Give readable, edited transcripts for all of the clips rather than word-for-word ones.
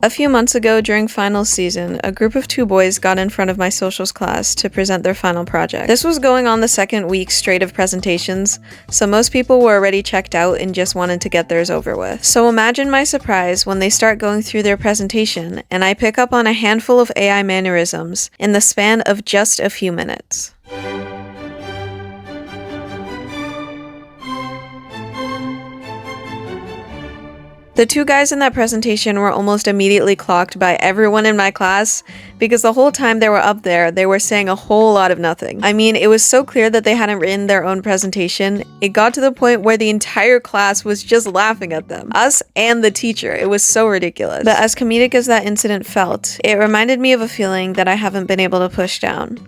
A few months ago during finals season, a group of 2 boys got in front of my socials class to present their final project. This was going on the second week straight of presentations, so most people were already checked out and just wanted to get theirs over with. So imagine my surprise when they start going through their presentation and I pick up on a handful of AI mannerisms in the span of just a few minutes. The 2 guys in that presentation were almost immediately clocked by everyone in my class because the whole time they were up there, they were saying a whole lot of nothing. I mean, it was so clear that they hadn't written their own presentation. It got to the point where the entire class was just laughing at them. Us and the teacher. It was so ridiculous. But as comedic as that incident felt, it reminded me of a feeling that I haven't been able to push down.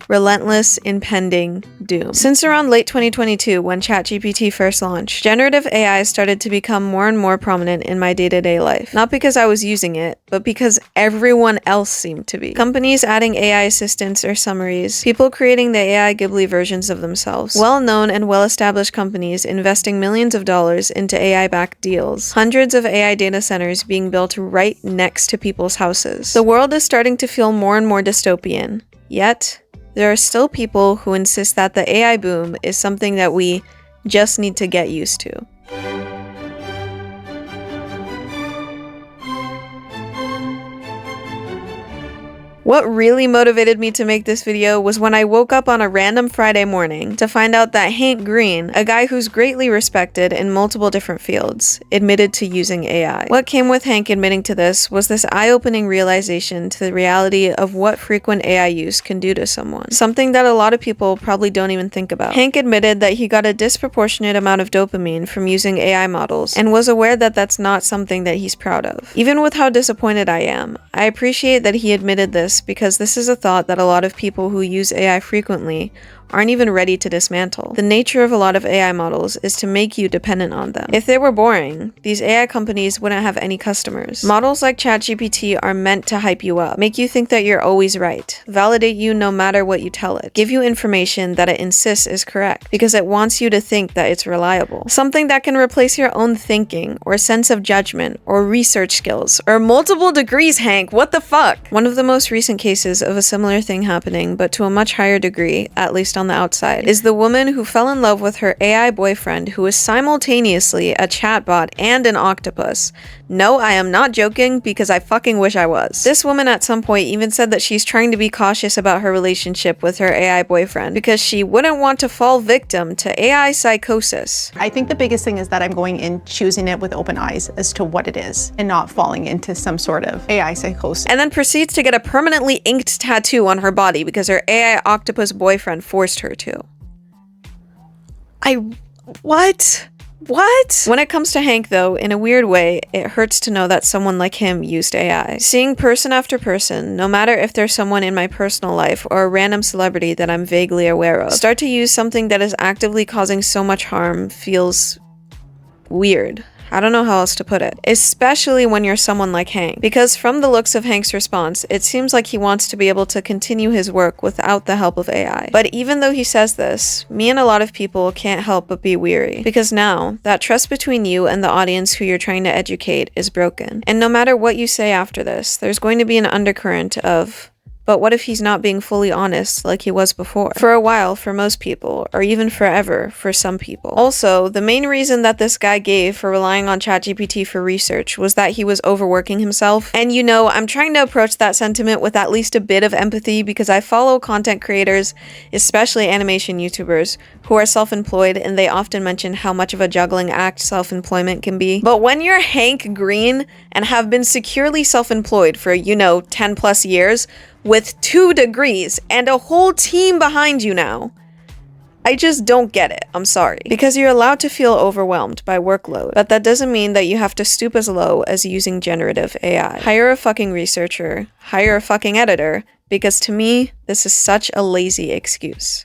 Relentless, impending doom. Since around late 2022, when ChatGPT first launched, generative AI started to become more and more prominent in my day-to-day life. Not because I was using it, but because everyone else seemed to be. Companies adding AI assistants or summaries, people creating the AI Ghibli versions of themselves, well-known and well-established companies investing millions of dollars into AI-backed deals, hundreds of AI data centers being built right next to people's houses. The world is starting to feel more and more dystopian, yet there are still people who insist that the AI boom is something that we just need to get used to. What really motivated me to make this video was when I woke up on a random Friday morning to find out that Hank Green, a guy who's greatly respected in multiple different fields, admitted to using AI. What came with Hank admitting to this was this eye-opening realization to the reality of what frequent AI use can do to someone. Something that a lot of people probably don't even think about. Hank admitted that he got a disproportionate amount of dopamine from using AI models and was aware that that's not something that he's proud of. Even with how disappointed I am, I appreciate that he admitted this because this is a thought that a lot of people who use AI frequently aren't even ready to dismantle. The nature of a lot of AI models is to make you dependent on them. If they were boring, these AI companies wouldn't have any customers. Models like ChatGPT are meant to hype you up, make you think that you're always right, validate you no matter what you tell it, give you information that it insists is correct, because it wants you to think that it's reliable. Something that can replace your own thinking, or sense of judgment, or research skills, or multiple degrees, Hank, what the fuck? One of the most recent cases of a similar thing happening, but to a much higher degree, at least on the outside, is the woman who fell in love with her AI boyfriend who is simultaneously a chatbot and an octopus. No, I am not joking because I fucking wish I was. This woman at some point even said that she's trying to be cautious about her relationship with her AI boyfriend because she wouldn't want to fall victim to AI psychosis. I think the biggest thing is that I'm going in choosing it with open eyes as to what it is and not falling into some sort of AI psychosis. And then proceeds to get a permanently inked tattoo on her body because her AI octopus boyfriend forced her to. What? When it comes to Hank, though, in a weird way, it hurts to know that someone like him used AI. Seeing person after person, no matter if they're someone in my personal life or a random celebrity that I'm vaguely aware of, start to use something that is actively causing so much harm feels weird. I don't know how else to put it. Especially when you're someone like Hank. Because from the looks of Hank's response, it seems like he wants to be able to continue his work without the help of AI. But even though he says this, me and a lot of people can't help but be weary. Because now, that trust between you and the audience who you're trying to educate is broken. And no matter what you say after this, there's going to be an undercurrent of, but what if he's not being fully honest like he was before? For a while, for most people, or even forever for some people. Also, the main reason that this guy gave for relying on ChatGPT for research was that he was overworking himself. And you know, I'm trying to approach that sentiment with at least a bit of empathy because I follow content creators, especially animation YouTubers, who are self-employed, and they often mention how much of a juggling act self-employment can be. But when you're Hank Green and have been securely self-employed for, 10 plus years, with 2 degrees and a whole team behind you now, I just don't get it. I'm sorry. Because you're allowed to feel overwhelmed by workload, but that doesn't mean that you have to stoop as low as using generative AI. Hire a fucking researcher, hire a fucking editor, because to me, this is such a lazy excuse.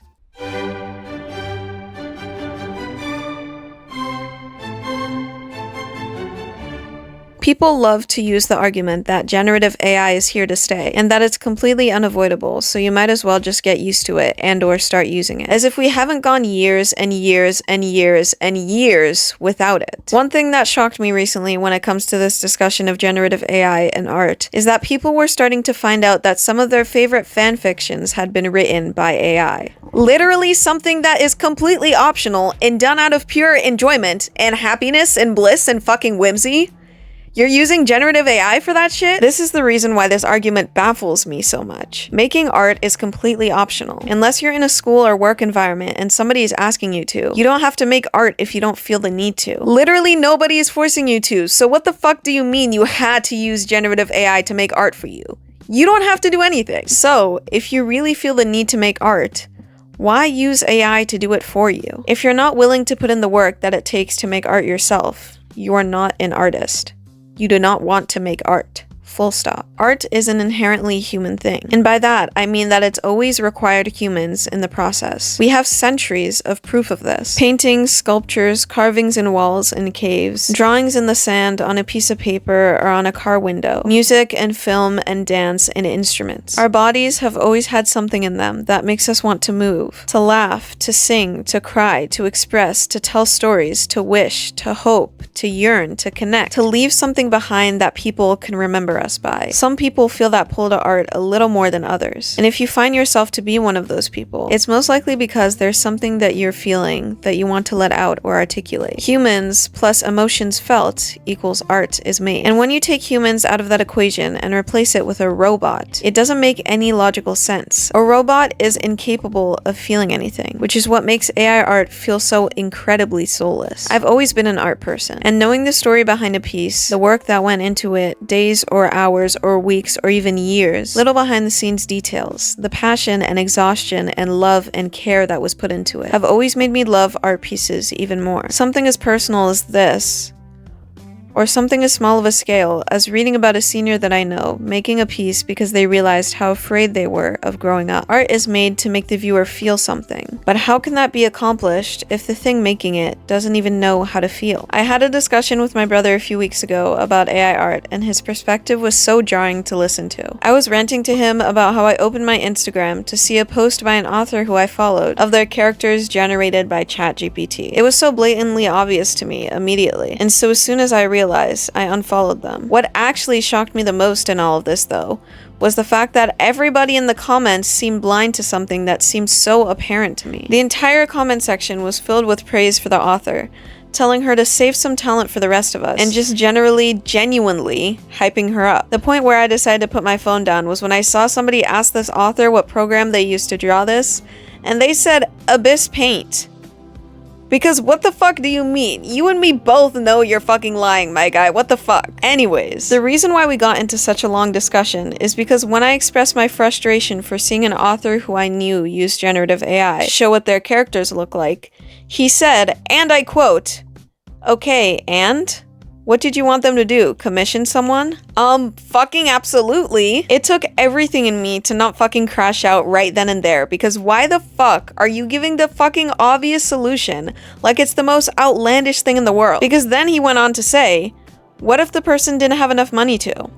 People love to use the argument that generative AI is here to stay and that it's completely unavoidable, so you might as well just get used to it and or start using it. As if we haven't gone years and years and years and years without it. One thing that shocked me recently when it comes to this discussion of generative AI and art is that people were starting to find out that some of their favorite fan fictions had been written by AI. Literally something that is completely optional and done out of pure enjoyment and happiness and bliss and fucking whimsy. You're using generative AI for that shit? This is the reason why this argument baffles me so much. Making art is completely optional. Unless you're in a school or work environment and somebody is asking you to, you don't have to make art if you don't feel the need to. Literally nobody is forcing you to, so what the fuck do you mean you had to use generative AI to make art for you? You don't have to do anything. So, if you really feel the need to make art, why use AI to do it for you? If you're not willing to put in the work that it takes to make art yourself, you are not an artist. You do not want to make art. Full stop. Art is an inherently human thing. And by that, I mean that it's always required humans in the process. We have centuries of proof of this. Paintings, sculptures, carvings in walls and caves, drawings in the sand on a piece of paper or on a car window, music and film and dance and instruments. Our bodies have always had something in them that makes us want to move, to laugh, to sing, to cry, to express, to tell stories, to wish, to hope, to yearn, to connect, to leave something behind that people can remember us by. Some people feel that pull to art a little more than others. And if you find yourself to be one of those people, it's most likely because there's something that you're feeling that you want to let out or articulate. Humans plus emotions felt equals art is made. And when you take humans out of that equation and replace it with a robot, it doesn't make any logical sense. A robot is incapable of feeling anything, which is what makes AI art feel so incredibly soulless. I've always been an art person, and knowing the story behind a piece, the work that went into it, days or hours or weeks or even years, little behind the scenes details, the passion and exhaustion and love and care that was put into it, have always made me love art pieces even more. Something as personal as this, or something as small of a scale as reading about a senior that I know making a piece because they realized how afraid they were of growing up. Art is made to make the viewer feel something, but how can that be accomplished if the thing making it doesn't even know how to feel? I had a discussion with my brother a few weeks ago about AI art, and his perspective was so jarring to listen to. I was ranting to him about how I opened my Instagram to see a post by an author who I followed of their characters generated by ChatGPT. It was so blatantly obvious to me immediately, and so as soon as I realized, I unfollowed them. What actually shocked me the most in all of this, though, was the fact that everybody in the comments seemed blind to something that seemed so apparent to me. The entire comment section was filled with praise for the author, telling her to save some talent for the rest of us, and just genuinely hyping her up. The point where I decided to put my phone down was when I saw somebody ask this author what program they used to draw this, and they said Abyss Paint. Because what the fuck do you mean? You and me both know you're fucking lying, my guy. What the fuck? Anyways, the reason why we got into such a long discussion is because when I expressed my frustration for seeing an author who I knew use generative AI show what their characters look like, he said, and I quote, "Okay, and? What did you want them to do? Commission someone?" Fucking absolutely. It took everything in me to not fucking crash out right then and there, because why the fuck are you giving the fucking obvious solution like it's the most outlandish thing in the world? Because then he went on to say, what if the person didn't have enough money to?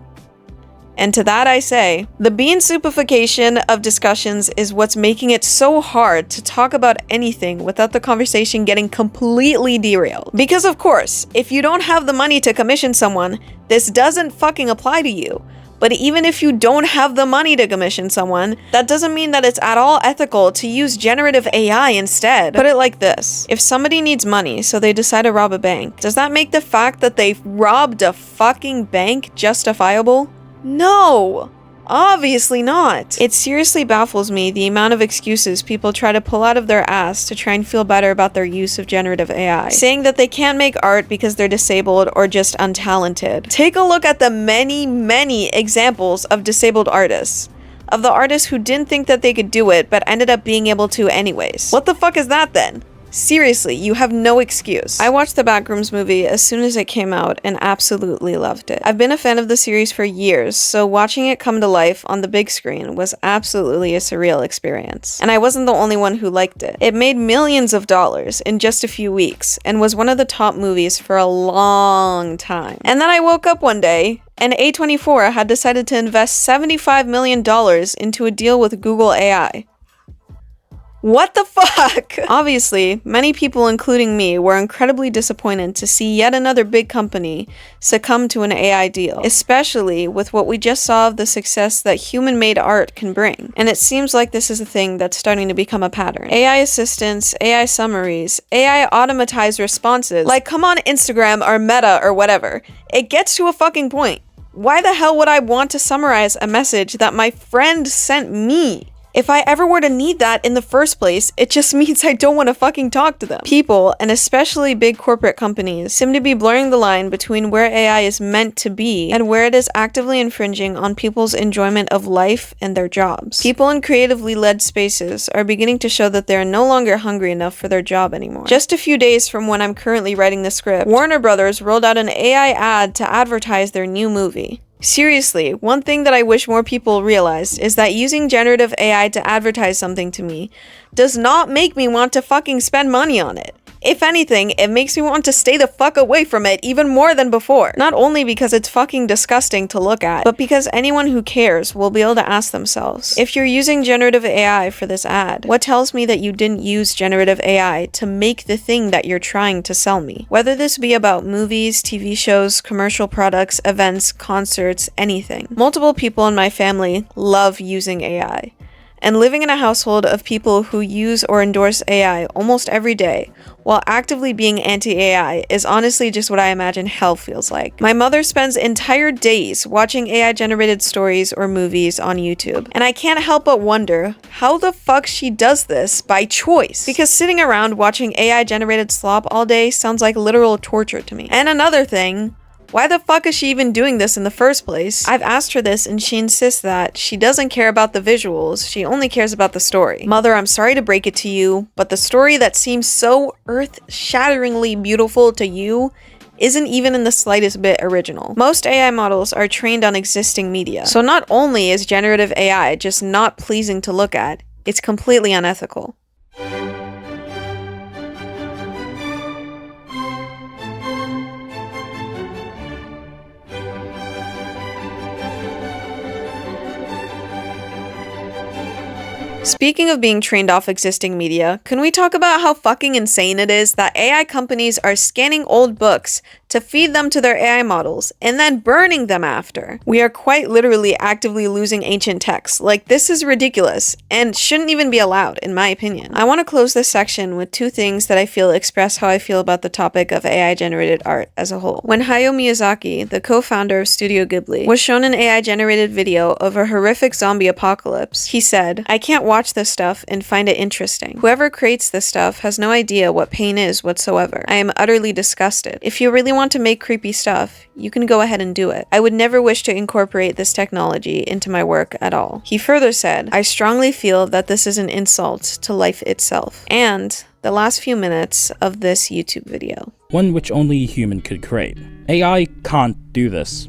And to that I say, the bean soupification of discussions is what's making it so hard to talk about anything without the conversation getting completely derailed. Because of course, if you don't have the money to commission someone, this doesn't fucking apply to you. But even if you don't have the money to commission someone, that doesn't mean that it's at all ethical to use generative AI instead. Put it like this. If somebody needs money, so they decide to rob a bank, does that make the fact that they robbed a fucking bank justifiable? No! Obviously not. It seriously baffles me the amount of excuses people try to pull out of their ass to try and feel better about their use of generative AI, saying that they can't make art because they're disabled or just untalented. Take a look at the many examples of disabled artists. Of the artists who didn't think that they could do it but ended up being able to anyways. What the fuck is that then? Seriously, you have no excuse. I watched the Backrooms movie as soon as it came out and absolutely loved it. I've been a fan of the series for years, so watching it come to life on the big screen was absolutely a surreal experience. And I wasn't the only one who liked it. It made millions of dollars in just a few weeks and was one of the top movies for a long time. And then I woke up one day and A24 had decided to invest $75 million into a deal with Google AI. What the fuck? Obviously, many people, including me, were incredibly disappointed to see yet another big company succumb to an AI deal, especially with what we just saw of the success that human-made art can bring. And it seems like this is a thing that's starting to become a pattern. AI assistants, AI summaries, AI automatized responses, like come on Instagram or Meta or whatever. It gets to a fucking point. Why the hell would I want to summarize a message that my friend sent me? If I ever were to need that in the first place, it just means I don't want to fucking talk to them. People, and especially big corporate companies, seem to be blurring the line between where AI is meant to be and where it is actively infringing on people's enjoyment of life and their jobs. People in creatively led spaces are beginning to show that they are no longer hungry enough for their job anymore. Just a few days from when I'm currently writing the script, Warner Brothers rolled out an AI ad to advertise their new movie. Seriously, one thing that I wish more people realized is that using generative AI to advertise something to me does not make me want to fucking spend money on it. If anything, it makes me want to stay the fuck away from it even more than before. Not only because it's fucking disgusting to look at, but because anyone who cares will be able to ask themselves, if you're using generative AI for this ad, what tells me that you didn't use generative AI to make the thing that you're trying to sell me? Whether this be about movies, TV shows, commercial products, events, concerts, anything. Multiple people in my family love using AI. And living in a household of people who use or endorse AI almost every day, while actively being anti-AI, is honestly just what I imagine hell feels like. My mother spends entire days watching AI-generated stories or movies on YouTube, and I can't help but wonder how the fuck she does this by choice, because sitting around watching AI-generated slop all day sounds like literal torture to me. And another thing, why the fuck is she even doing this in the first place? I've asked her this and she insists that she doesn't care about the visuals, she only cares about the story. Mother, I'm sorry to break it to you, but the story that seems so earth-shatteringly beautiful to you isn't even in the slightest bit original. Most AI models are trained on existing media, so not only is generative AI just not pleasing to look at, it's completely unethical. Speaking of being trained off existing media, can we talk about how fucking insane it is that AI companies are scanning old books to feed them to their AI models and then burning them after? We are quite literally actively losing ancient texts. Like, this is ridiculous and shouldn't even be allowed, in my opinion. I want to close this section with two things that I feel express how I feel about the topic of AI-generated art as a whole. When Hayao Miyazaki, the co-founder of Studio Ghibli, was shown an AI-generated video of a horrific zombie apocalypse, he said, "I can't watch this stuff and find it interesting. Whoever creates this stuff has no idea what pain is whatsoever. I am utterly disgusted. If you really want to make creepy stuff, you can go ahead and do it. I would never wish to incorporate this technology into my work at all." He further said, "I strongly feel that this is an insult to life itself." And the last few minutes of this YouTube video. One which only a human could create. AI can't do this.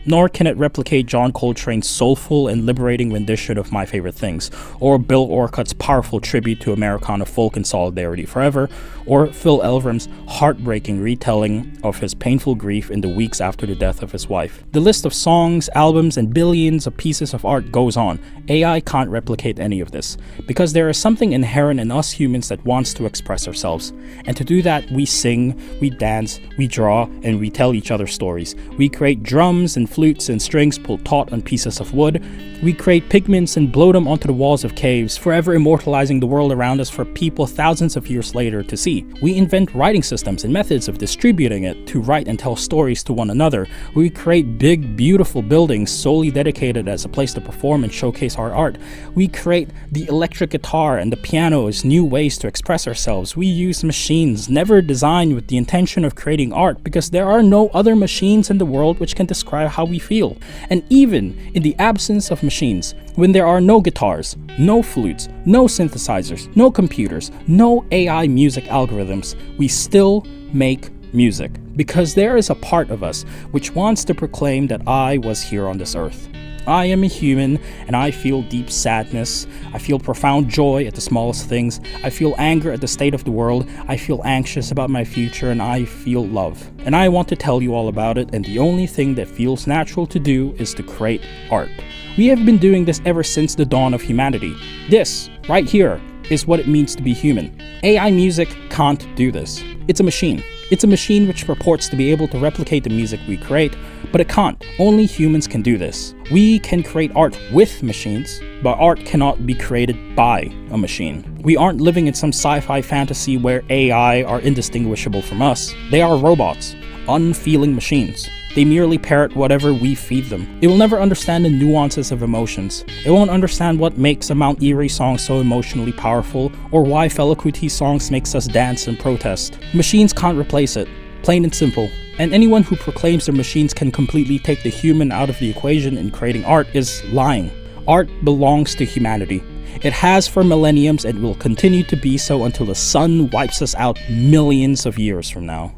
Nor can it replicate John Coltrane's soulful and liberating rendition of My Favorite Things, or Bill Orcutt's powerful tribute to Americana folk and Solidarity Forever, or Phil Elverum's heartbreaking retelling of his painful grief in the weeks after the death of his wife. The list of songs, albums, and billions of pieces of art goes on. AI can't replicate any of this, because there is something inherent in us humans that wants to express ourselves. And to do that, we sing, we dance, we draw, and we tell each other stories. We create drums and flutes and strings pulled taut on pieces of wood. We create pigments and blow them onto the walls of caves, forever immortalizing the world around us for people thousands of years later to see. We invent writing systems and methods of distributing it to write and tell stories to one another. We create big, beautiful buildings solely dedicated as a place to perform and showcase our art. We create the electric guitar and the piano as new ways to express ourselves. We use machines never designed with the intention of creating art, because there are no other machines in the world which can describe how how we feel. And even in the absence of machines, when there are no guitars, no flutes, no synthesizers, no computers, no AI music algorithms, we still make music, because there is a part of us which wants to proclaim that I was here on this earth. I am a human, and I feel deep sadness. I feel profound joy at the smallest things. I feel anger at the state of the world. I feel anxious about my future, and I feel love. And I want to tell you all about it, and the only thing that feels natural to do is to create art. We have been doing this ever since the dawn of humanity. This, right here, is what it means to be human. AI music can't do this. It's a machine. It's a machine which purports to be able to replicate the music we create, but it can't. Only humans can do this. We can create art with machines, but art cannot be created by a machine. We aren't living in some sci-fi fantasy where AI are indistinguishable from us. They are robots, unfeeling machines. They merely parrot whatever we feed them. It will never understand the nuances of emotions. It won't understand what makes a Mount Erie song so emotionally powerful, or why Fela Kuti songs makes us dance and protest. Machines can't replace it. Plain and simple. And anyone who proclaims their machines can completely take the human out of the equation in creating art is lying. Art belongs to humanity. It has for millenniums and will continue to be so until the sun wipes us out millions of years from now.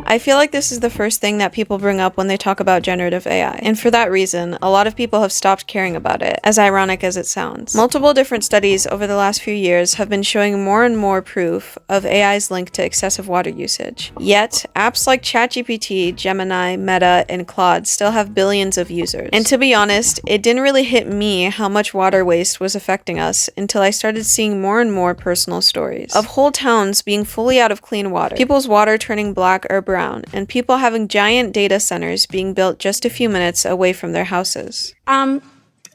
I feel like this is the first thing that people bring up when they talk about generative AI, and for that reason, a lot of people have stopped caring about it, as ironic as it sounds. Multiple different studies over the last few years have been showing more and more proof of AI's link to excessive water usage. Yet, apps like ChatGPT, Gemini, Meta, and Claude still have billions of users. And to be honest, it didn't really hit me how much water waste was affecting us until I started seeing more and more personal stories of whole towns being fully out of clean water, people's water turning black or brown, and people having giant data centers being built just a few minutes away from their houses. I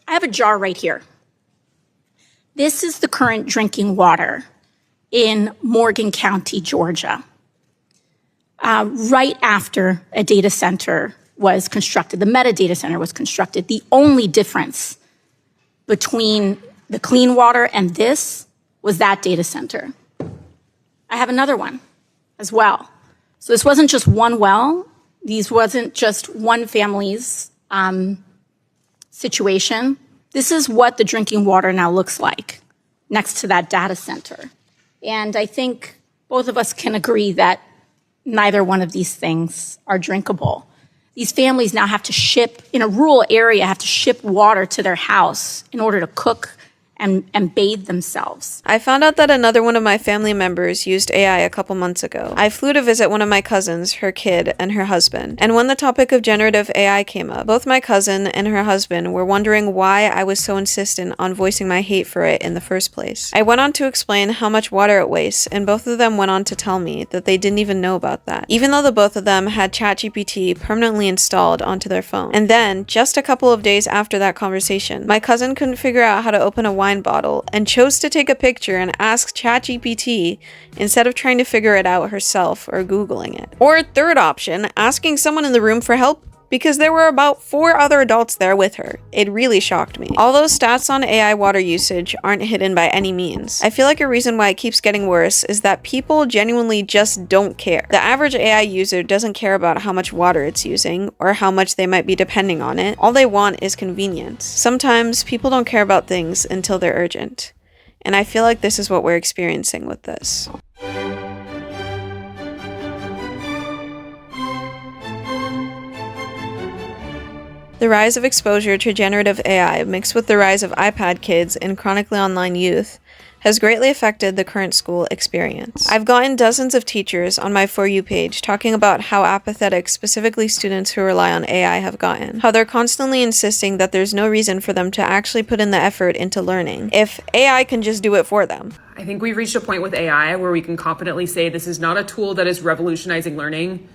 have a jar right here. This is the current drinking water in Morgan County, Georgia. Right after a data center was constructed, the Meta data center was constructed, the only difference between the clean water and this was that data center. I have another one as well. So this wasn't just one well. These wasn't just one family's situation. This is what the drinking water now looks like next to that data center. And I think both of us can agree that neither one of these things are drinkable. These families now have to ship, in a rural area, have to ship water to their house in order to cook and bathe themselves. I found out that another one of my family members used AI a couple months ago. I flew to visit one of my cousins, her kid, and her husband. And when the topic of generative AI came up, both my cousin and her husband were wondering why I was so insistent on voicing my hate for it in the first place. I went on to explain how much water it wastes, and both of them went on to tell me that they didn't even know about that, even though the both of them had ChatGPT permanently installed onto their phone. And then, just a couple of days after that conversation, my cousin couldn't figure out how to open a wine bottle and chose to take a picture and ask ChatGPT instead of trying to figure it out herself or Googling it. Or third option, asking someone in the room for help because there were about 4 other adults there with her. It really shocked me. All those stats on AI water usage aren't hidden by any means. I feel like a reason why it keeps getting worse is that people genuinely just don't care. The average AI user doesn't care about how much water it's using or how much they might be depending on it. All they want is convenience. Sometimes people don't care about things until they're urgent. And I feel like this is what we're experiencing with this. The rise of exposure to generative AI mixed with the rise of iPad kids and chronically online youth has greatly affected the current school experience. I've gotten dozens of teachers on my For You page talking about how apathetic specifically students who rely on AI have gotten, how they're constantly insisting that there's no reason for them to actually put in the effort into learning, if AI can just do it for them. I think we've reached a point with AI where we can confidently say this is not a tool that is revolutionizing learning.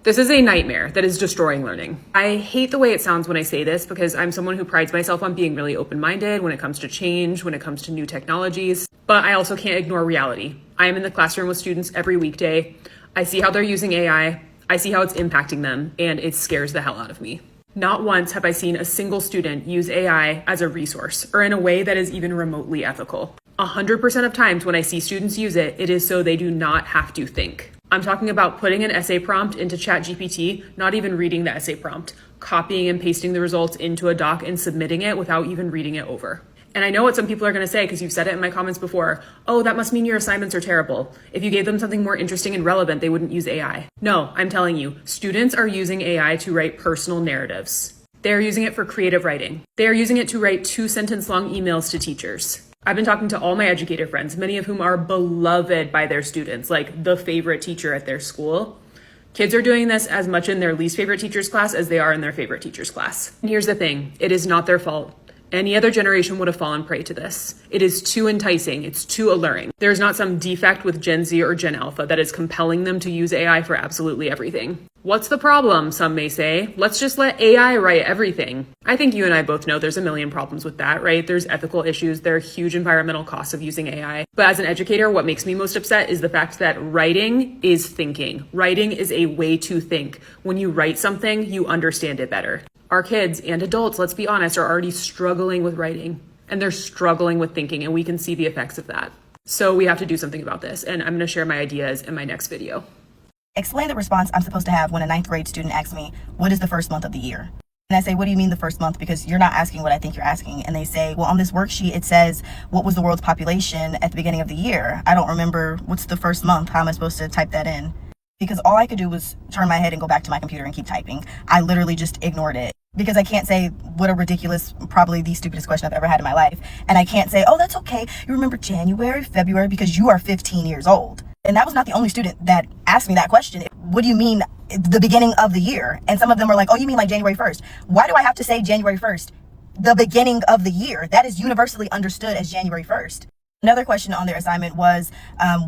This is a nightmare that is destroying learning. I hate the way it sounds when I say this because I'm someone who prides myself on being really open-minded when it comes to change, when it comes to new technologies, but I also can't ignore reality. I am in the classroom with students every weekday. I see how they're using AI. I see how it's impacting them, and it scares the hell out of me. Not once have I seen a single student use AI as a resource or in a way that is even remotely ethical. 100% of times when I see students use it, it is so they do not have to think. I'm talking about putting an essay prompt into ChatGPT, not even reading the essay prompt, copying and pasting the results into a doc and submitting it without even reading it over. And I know what some people are going to say, because you've said it in my comments before. Oh, that must mean your assignments are terrible. If you gave them something more interesting and relevant, they wouldn't use AI. No, I'm telling you, students are using AI to write personal narratives. They're using it for creative writing. They're using it to write 2-sentence long emails to teachers. I've been talking to all my educator friends, many of whom are beloved by their students, like the favorite teacher at their school. Kids are doing this as much in their least favorite teacher's class as they are in their favorite teacher's class. And here's the thing, it is not their fault. Any other generation would have fallen prey to this. It is too enticing, it's too alluring. There's not some defect with Gen Z or Gen Alpha that is compelling them to use AI for absolutely everything. What's the problem, some may say? Let's just let AI write everything. I think you and I both know there's a million problems with that, right? There's ethical issues, there are huge environmental costs of using AI. But as an educator, what makes me most upset is the fact that writing is thinking. Writing is a way to think. When you write something, you understand it better. Our kids and adults, let's be honest, are already struggling with writing, and they're struggling with thinking, and we can see the effects of that. So we have to do something about this, and I'm going to share my ideas in my next video. Explain the response I'm supposed to have when a 9th grade student asks me, what is the first month of the year? And I say, what do you mean the first month? Because you're not asking what I think you're asking. And they say, well, on this worksheet, it says, what was the world's population at the beginning of the year? I don't remember what's the first month. How am I supposed to type that in? Because all I could do was turn my head and go back to my computer and keep typing. I literally just ignored it. Because I can't say, what a ridiculous, probably the stupidest question I've ever had in my life. And I can't say, oh, that's okay. You remember January, February, because you are 15 years old. And that was not the only student that asked me that question. What do you mean the beginning of the year? And some of them were like, oh, you mean like January 1st? Why do I have to say January 1st? The beginning of the year. That is universally understood as January 1st. Another question on their assignment was,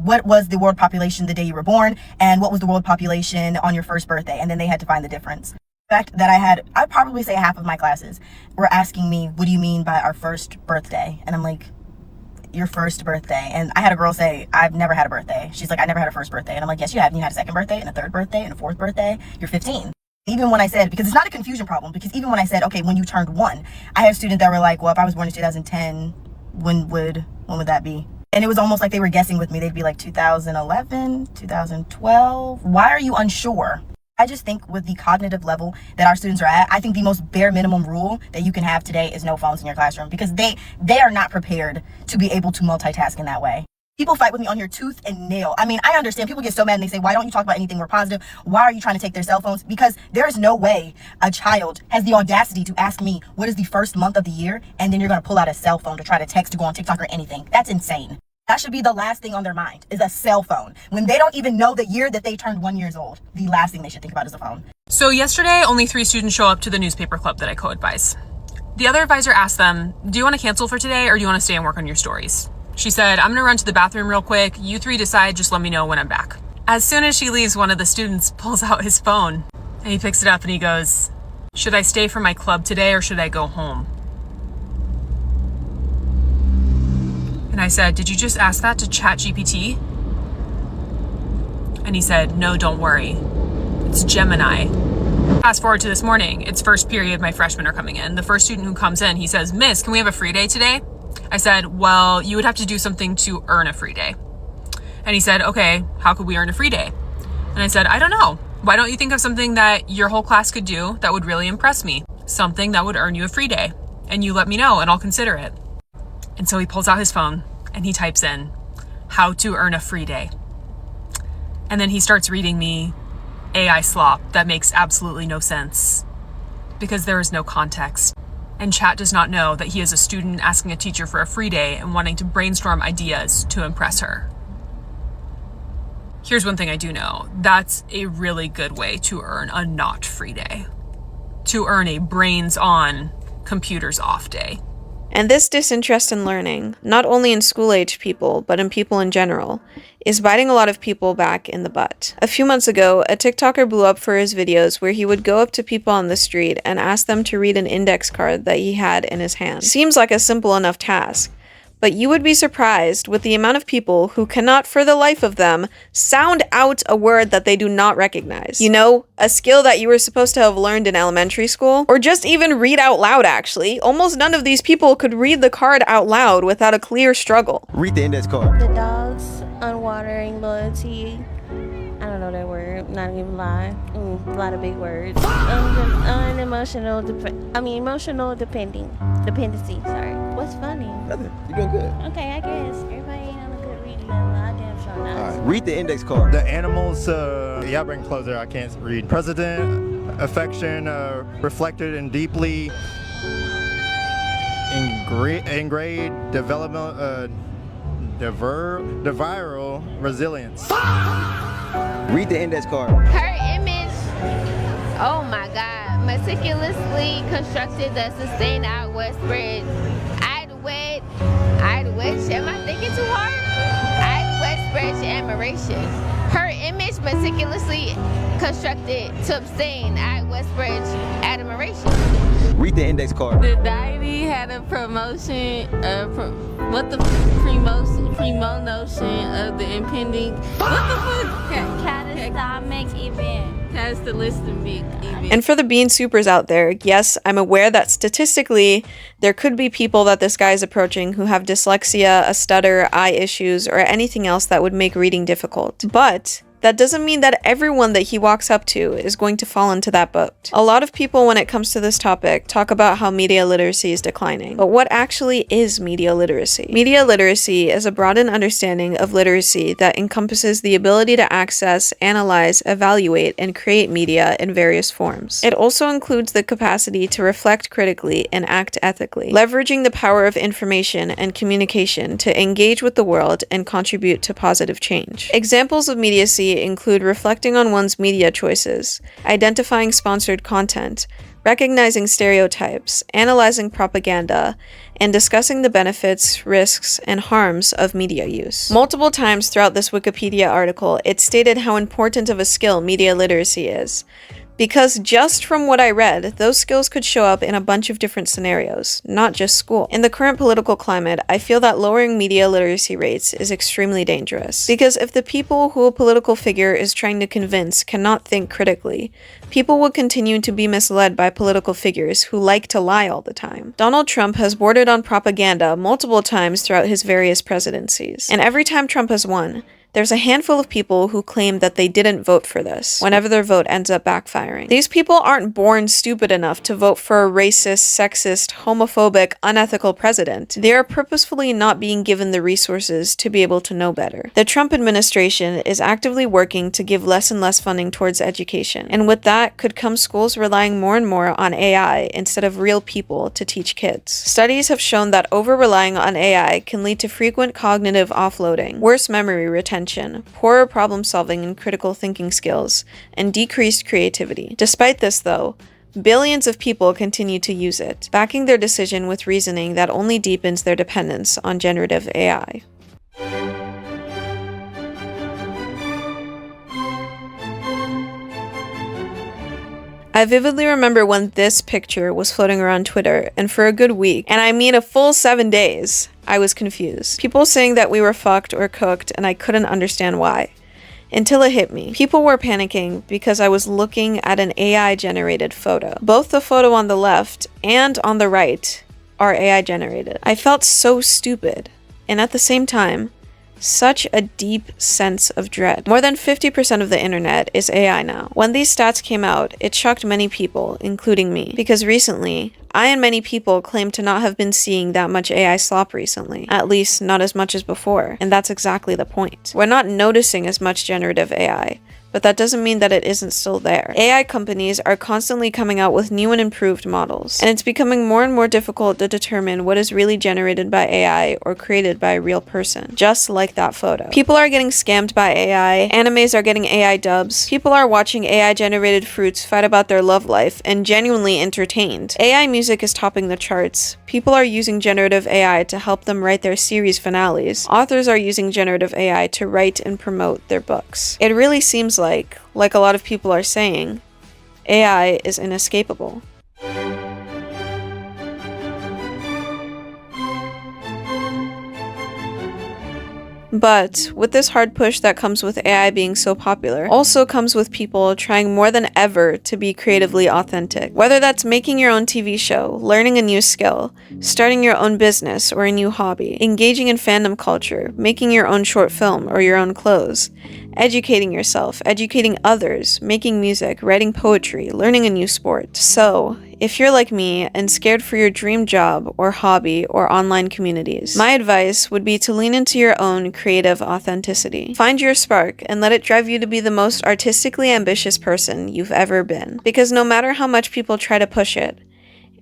what was the world population the day you were born? And what was the world population on your first birthday? And then they had to find the difference. Fact that I'd probably say half of my classes were asking me, what do you mean by our first birthday? And I'm like, your first birthday. And I had a girl say, I've never had a birthday. She's like, I never had a first birthday. And I'm like, yes, you have. You had a second birthday and a third birthday and a fourth birthday. You're 15. Even when I said, because it's not a confusion problem, because even when I said, okay, when you turned 1, I had students that were like, well, if I was born in 2010, when would that be? And it was almost like they were guessing with me. They'd be like 2011, 2012. Why are you unsure? I just think with the cognitive level that our students are at, I think the most bare minimum rule that you can have today is no phones in your classroom, because they are not prepared to be able to multitask in that way. People fight with me on here tooth and nail. I mean, I understand people get so mad and they say, why don't you talk about anything more positive? Why are you trying to take their cell phones? Because there is no way a child has the audacity to ask me, what is the first month of the year? And then you're going to pull out a cell phone to try to text, to go on TikTok or anything. That's insane. That should be the last thing on their mind, is a cell phone. When they don't even know the year that they turned 1 year old, the last thing they should think about is a phone. So yesterday, only 3 students show up to the newspaper club that I co-advise. The other advisor asked them, do you want to cancel for today or do you want to stay and work on your stories? She said, I'm going to run to the bathroom real quick. You 3 decide, just let me know when I'm back. As soon as she leaves, one of the students pulls out his phone and he picks it up and he goes, should I stay for my club today or should I go home? And I said, did you just ask that to ChatGPT? And he said, no, don't worry. It's Gemini. Fast forward to this morning. It's first period. My freshmen are coming in. The first student who comes in, he says, Miss, can we have a free day today? I said, well, you would have to do something to earn a free day. And he said, okay, how could we earn a free day? And I said, I don't know. Why don't you think of something that your whole class could do that would really impress me? Something that would earn you a free day. And you let me know and I'll consider it. And so he pulls out his phone and he types in, how to earn a free day. And then he starts reading me AI slop that makes absolutely no sense because there is no context. And chat does not know that he is a student asking a teacher for a free day and wanting to brainstorm ideas to impress her. Here's one thing I do know. That's a really good way to earn a not free day. To earn a brains on, computers off day. And this disinterest in learning, not only in school-age people, but in people in general, is biting a lot of people back in the butt. A few months ago, a TikToker blew up for his videos where he would go up to people on the street and ask them to read an index card that he had in his hand. Seems like a simple enough task, but you would be surprised with the amount of people who cannot for the life of them sound out a word that they do not recognize. You know, a skill that you were supposed to have learned in elementary school, or just even read out loud actually. Almost none of these people could read the card out loud without a clear struggle. Read the index card. The dogs, unwatering loyalty. I don't know that word, not even lie. A lot of big words. Unemotional, emotional dependency, sorry. What's funny? Nothing. You're doing good. Okay, I guess. Everybody ain't on a good reading level. I damn sure not. All right. Read the index card. The animals, yeah, bring closer. I can't read. President, affection, reflected and deeply engraved development, the viral resilience. Read the index card. Her image, oh my God, meticulously constructed the sustained outward spread. Am I thinking too hard? I'd spread admiration. Her image meticulously constructed to abstain. I'd spread admiration. Read the index card. The deity had a promotion, premonition of the impending, Catastrophic event. catastrophic event. And for the bean supers out there, yes, I'm aware that statistically, there could be people that this guy is approaching who have dyslexia, a stutter, eye issues, or anything else that would make reading difficult. But that doesn't mean that everyone that he walks up to is going to fall into that boat. A lot of people, when it comes to this topic, talk about how media literacy is declining. But what actually is media literacy? Media literacy is a broadened understanding of literacy that encompasses the ability to access, analyze, evaluate, and create media in various forms. It also includes the capacity to reflect critically and act ethically, leveraging the power of information and communication to engage with the world and contribute to positive change. Examples of mediacy include reflecting on one's media choices, identifying sponsored content, recognizing stereotypes, analyzing propaganda, and discussing the benefits, risks, and harms of media use. Multiple times throughout this Wikipedia article, it stated how important of a skill media literacy is. Because just from what I read, those skills could show up in a bunch of different scenarios, not just school. In the current political climate, I feel that lowering media literacy rates is extremely dangerous. Because if the people who a political figure is trying to convince cannot think critically, people will continue to be misled by political figures who like to lie all the time. Donald Trump has bordered on propaganda multiple times throughout his various presidencies. And every time Trump has won, there's a handful of people who claim that they didn't vote for this, whenever their vote ends up backfiring. These people aren't born stupid enough to vote for a racist, sexist, homophobic, unethical president. They are purposefully not being given the resources to be able to know better. The Trump administration is actively working to give less and less funding towards education, and with that could come schools relying more and more on AI instead of real people to teach kids. Studies have shown that over-relying on AI can lead to frequent cognitive offloading, worse memory retention, poorer problem-solving and critical thinking skills, and decreased creativity. Despite this, though, billions of people continue to use it, backing their decision with reasoning that only deepens their dependence on generative AI. I vividly remember when this picture was floating around Twitter, and for a good week, and I mean a full 7 days, I was confused. People saying that we were fucked or cooked, and I couldn't understand why. Until it hit me. People were panicking because I was looking at an AI-generated photo. Both the photo on the left and on the right are AI-generated. I felt so stupid, and at the same time, such a deep sense of dread. More than 50% of the internet is AI now. When these stats came out, it shocked many people, including me, because recently, I and many people claim to not have been seeing that much AI slop recently, at least not as much as before, and that's exactly the point. We're not noticing as much generative AI, but that doesn't mean that it isn't still there. AI companies are constantly coming out with new and improved models, and it's becoming more and more difficult to determine what is really generated by AI or created by a real person, just like that photo. People are getting scammed by AI, animes are getting AI dubs, people are watching AI-generated fruits fight about their love life and genuinely entertained. AI music is topping the charts. People are using generative AI to help them write their series finales. Authors are using generative AI to write and promote their books. It really seems like a lot of people are saying, AI is inescapable. But with this hard push that comes with AI being so popular, also comes with people trying more than ever to be creatively authentic. Whether that's making your own TV show, learning a new skill, starting your own business or a new hobby, engaging in fandom culture, making your own short film or your own clothes, educating yourself, educating others, making music, writing poetry, learning a new sport. So, if you're like me and scared for your dream job or hobby or online communities, my advice would be to lean into your own creative authenticity. Find your spark and let it drive you to be the most artistically ambitious person you've ever been. Because no matter how much people try to push it,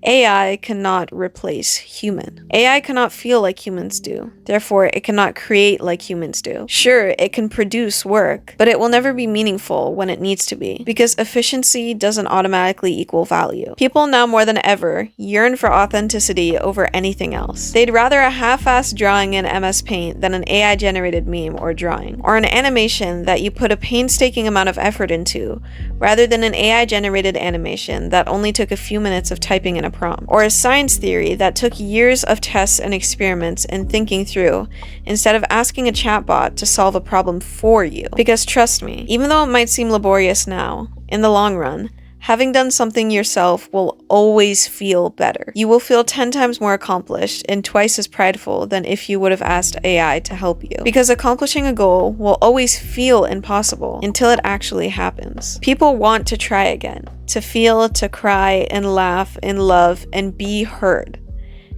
AI cannot replace human. AI cannot feel like humans do. Therefore, it cannot create like humans do. Sure, it can produce work, but it will never be meaningful when it needs to be, because efficiency doesn't automatically equal value. People now more than ever yearn for authenticity over anything else. They'd rather a half-assed drawing in MS Paint than an AI-generated meme or drawing, or an animation that you put a painstaking amount of effort into, rather than an AI-generated animation that only took a few minutes of typing in a prompt, or a science theory that took years of tests and experiments and thinking through, instead of asking a chatbot to solve a problem for you. Because trust me, even though it might seem laborious now, in the long run, having done something yourself will always feel better. You will feel 10 times more accomplished and twice as prideful than if you would have asked AI to help you. Because accomplishing a goal will always feel impossible until it actually happens. People want to try again, to feel, to cry, and laugh, and love, and be heard.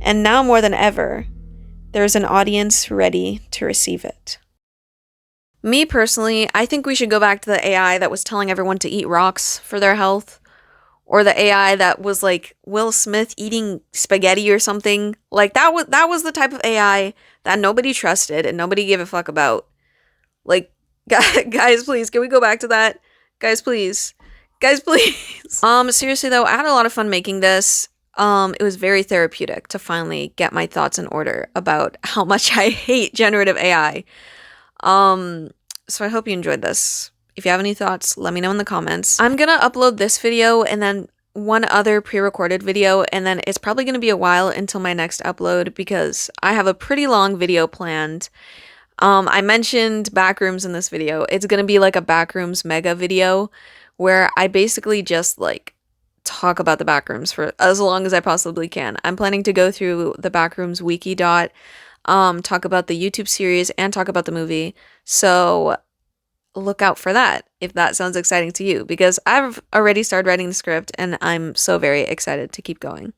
And now more than ever, there's an audience ready to receive it. Me personally, I think we should go back to the AI that was telling everyone to eat rocks for their health. Or the AI that was like Will Smith eating spaghetti or something. Like that was the type of AI that nobody trusted and nobody gave a fuck about. Like, guys, please, can we go back to that? Guys, please. Guys, please. Seriously though, I had a lot of fun making this. It was very therapeutic to finally get my thoughts in order about how much I hate generative AI. So I hope you enjoyed this. If you have any thoughts, let me know in the comments. I'm gonna upload this video and then one other pre-recorded video, and then it's probably gonna be a while until my next upload because I have a pretty long video planned. I mentioned backrooms in this video. It's gonna be like a backrooms mega video where I basically just like talk about the backrooms for as long as I possibly can. I'm planning to go through the backrooms wiki talk about the YouTube series and talk about the movie. So look out for that if that sounds exciting to you, because I've already started writing the script and I'm so very excited to keep going.